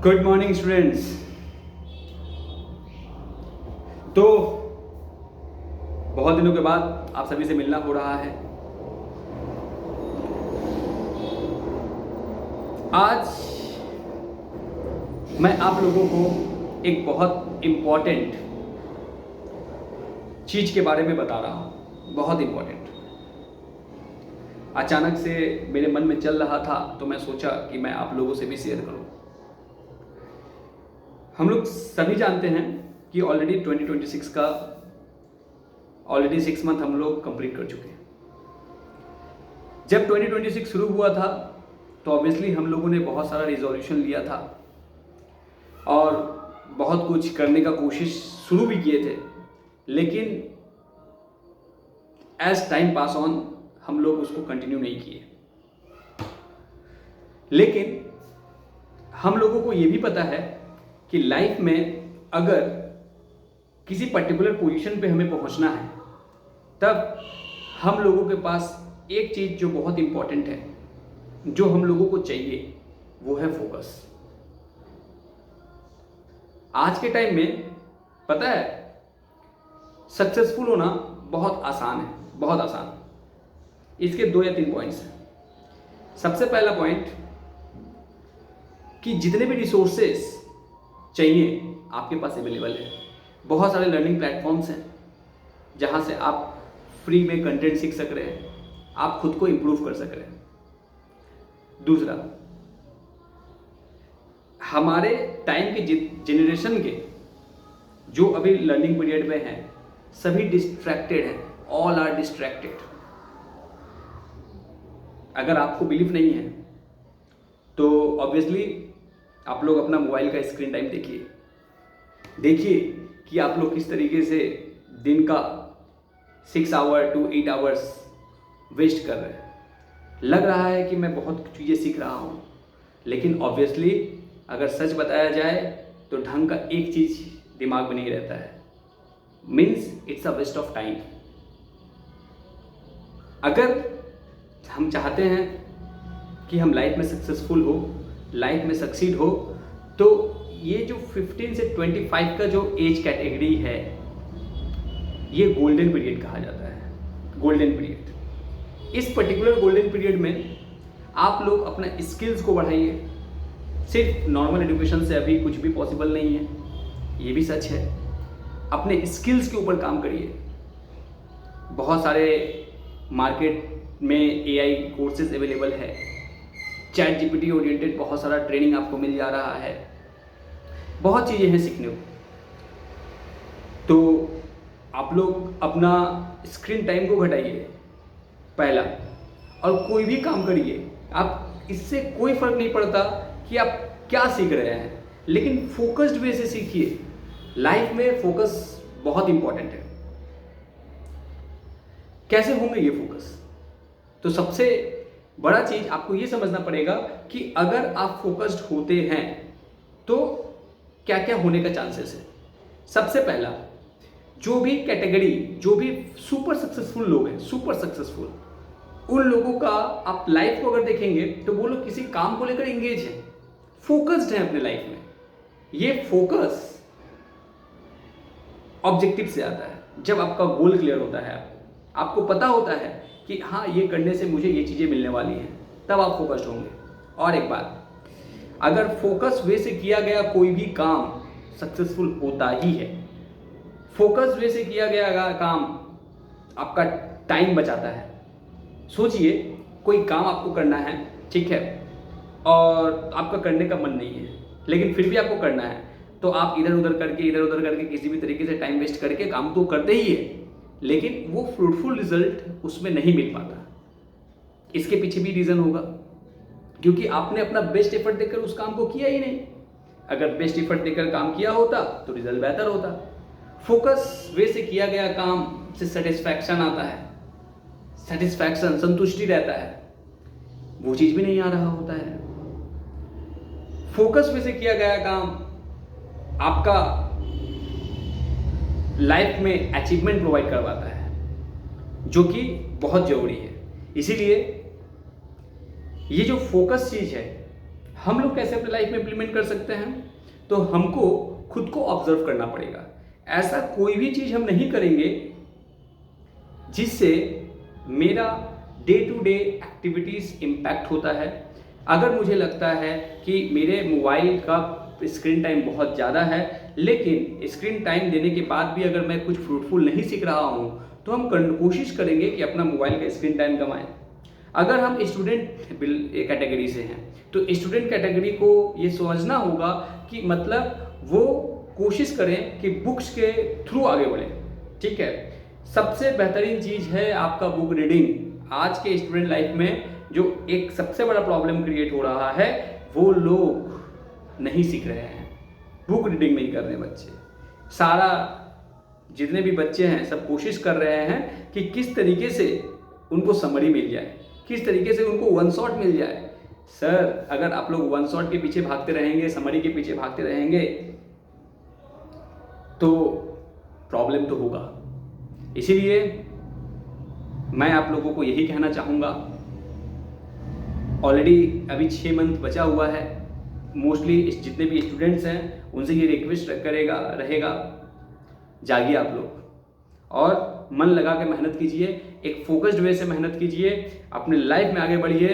Good morning students. तो बहुत दिनों के बाद आप सभी से मिलना हो रहा है। आज मैं आप लोगों को एक बहुत इम्पॉर्टेंट चीज़ के बारे में बता रहा हूँ, बहुत इम्पॉर्टेंट। अचानक से मेरे मन में चल रहा था तो मैं सोचा कि मैं आप लोगों से भी शेयर करूँ। हम लोग सभी जानते हैं कि ऑलरेडी 2026 का ऑलरेडी 6 मंथ हम लोग कंप्लीट कर चुके हैं। जब 2026 शुरू हुआ था तो ऑब्वियसली हम लोगों ने बहुत सारा रिजोल्यूशन लिया था और बहुत कुछ करने का कोशिश शुरू भी किए थे, लेकिन एज टाइम पास ऑन हम लोग उसको कंटिन्यू नहीं किए। लेकिन हम लोगों को ये भी पता है कि लाइफ में अगर किसी पर्टिकुलर पोजीशन पे हमें पहुंचना है तब हम लोगों के पास एक चीज़ जो बहुत इंपॉर्टेंट है, जो हम लोगों को चाहिए, वो है फोकस। आज के टाइम में पता है सक्सेसफुल होना बहुत आसान है, बहुत आसान। इसके 2 या 3 पॉइंट्स हैं। सबसे पहला पॉइंट कि जितने भी रिसोर्सेस चाहिए आपके पास अवेलेबल है। बहुत सारे लर्निंग प्लेटफॉर्म्स हैं जहां से आप फ्री में कंटेंट सीख सक रहे हैं, आप खुद को इम्प्रूव कर सक रहे हैं। दूसरा, हमारे टाइम के जनरेशन के जो अभी लर्निंग पीरियड में हैं, सभी डिस्ट्रैक्टेड हैं, ऑल आर डिस्ट्रैक्टेड। अगर आपको बिलीव नहीं है तो ऑब्वियसली आप लोग अपना मोबाइल का स्क्रीन टाइम देखिए कि आप लोग किस तरीके से दिन का 6 आवर to 8 आवर्स वेस्ट कर रहे हैं। लग रहा है कि मैं बहुत चीज़ें सीख रहा हूँ, लेकिन ऑब्वियसली अगर सच बताया जाए तो ढंग का एक चीज़ दिमाग में नहीं रहता है। Means it's a waste of time. अगर हम चाहते हैं कि हम लाइफ में सक्सेसफुल हो, लाइफ में सक्सीड हो, तो ये जो 15 से 25 का जो एज कैटेगरी है, ये गोल्डन पीरियड कहा जाता है। Golden period. इस पर्टिकुलर गोल्डन पीरियड में आप लोग अपना स्किल्स को बढ़ाइए। सिर्फ नॉर्मल एजुकेशन से अभी कुछ भी पॉसिबल नहीं है, ये भी सच है। अपने स्किल्स के ऊपर काम करिए। बहुत सारे मार्केट में AI कोर्सेज अवेलेबल है। चैट GPT ओरिएंटेड बहुत सारा ट्रेनिंग आपको मिल जा रहा है। बहुत चीज़ें हैं सीखने को। तो आप लोग अपना स्क्रीन टाइम को घटाइए पहला, और कोई भी काम करिए। आप इससे कोई फर्क नहीं पड़ता कि आप क्या सीख रहे हैं, लेकिन फोकस्ड वे से सीखिए। लाइफ में फोकस बहुत इंपॉर्टेंट है। कैसे होंगे ये फोकस? तो सबसे बड़ा चीज आपको ये समझना पड़ेगा कि अगर आप फोकस्ड होते हैं तो क्या क्या होने का चांसेस है। सबसे पहला, जो भी कैटेगरी, जो भी सुपर सक्सेसफुल लोग हैं, सुपर सक्सेसफुल, उन लोगों का आप लाइफ को अगर देखेंगे तो वो लोग किसी काम को लेकर इंगेज हैं, फोकस्ड हैं अपने लाइफ में। ये फोकस ऑब्जेक्टिव से आता है। जब आपका गोल क्लियर होता है, आपको पता होता है कि हाँ, ये करने से मुझे ये चीज़ें मिलने वाली हैं, तब आप फोकस्ड होंगे। और एक बात, अगर फोकस वे से किया गया कोई भी काम सक्सेसफुल होता ही है। फोकस वे से किया गया काम आपका टाइम बचाता है। सोचिए, कोई काम आपको करना है, ठीक है, और आपका करने का मन नहीं है, लेकिन फिर भी आपको करना है, तो आप इधर उधर करके किसी भी तरीके से टाइम वेस्ट करके काम तो करते ही है, लेकिन वो फ्रूटफुल रिजल्ट उसमें नहीं मिल पाता। इसके पीछे भी रीज़न होगा, क्योंकि आपने अपना बेस्ट एफर्ट देकर उस काम को किया ही नहीं। अगर बेस्ट एफर्ट देकर काम किया होता तो रिजल्ट बेहतर होता। फोकस वे से किया गया काम से सेटिस्फैक्शन आता है, सेटिस्फैक्शन, संतुष्टि रहता है, वो चीज़ भी नहीं आ रहा होता है। फोकस वे से किया गया काम आपका लाइफ में अचीवमेंट प्रोवाइड करवाता है, जो कि बहुत ज़रूरी है। इसीलिए ये जो फोकस चीज़ है, हम लोग कैसे अपने लाइफ में इम्प्लीमेंट कर सकते हैं? तो हमको खुद को ऑब्जर्व करना पड़ेगा। ऐसा कोई भी चीज़ हम नहीं करेंगे जिससे मेरा day to day activities impact होता है। अगर मुझे लगता है कि मेरे मोबाइल का स्क्रीन टाइम बहुत ज़्यादा है, लेकिन स्क्रीन टाइम देने के बाद भी अगर मैं कुछ फ्रूटफुल नहीं सीख रहा हूँ, तो हम कोशिश करेंगे कि अपना मोबाइल का स्क्रीन टाइम कमाएं। अगर हम स्टूडेंट कैटेगरी से हैं, तो स्टूडेंट कैटेगरी को ये समझना होगा कि मतलब वो कोशिश करें कि बुक्स के थ्रू आगे बढ़ें। ठीक है, सबसे बेहतरीन चीज़ है आपका बुक रीडिंग। आज के स्टूडेंट लाइफ में जो एक सबसे बड़ा प्रॉब्लम क्रिएट हो रहा है, वो लोग नहीं सीख रहे हैं, बुक रीडिंग नहीं कर रहे बच्चे। सारा जितने भी बच्चे हैं सब कोशिश कर रहे हैं कि किस तरीके से उनको समरी मिल जाए, किस तरीके से उनको वन शॉट मिल जाए। सर, अगर आप लोग वन शॉट के पीछे भागते रहेंगे, समरी के पीछे भागते रहेंगे, तो प्रॉब्लम तो होगा। इसीलिए मैं आप लोगों को यही कहना चाहूँगा, ऑलरेडी अभी 6 मंथ बचा हुआ है। मोस्टली जितने भी स्टूडेंट्स हैं उनसे ये रिक्वेस्ट रहेगा, जागिए आप लोग और मन लगा के मेहनत कीजिए, एक फोकस्ड वे से मेहनत कीजिए, अपने लाइफ में आगे बढ़िए,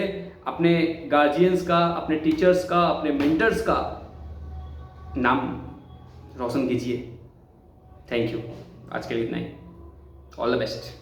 अपने गार्जियंस का, अपने टीचर्स का, अपने मेंटर्स का नाम रोशन कीजिए। Thank you. आज के लिए इतना ही। All the best.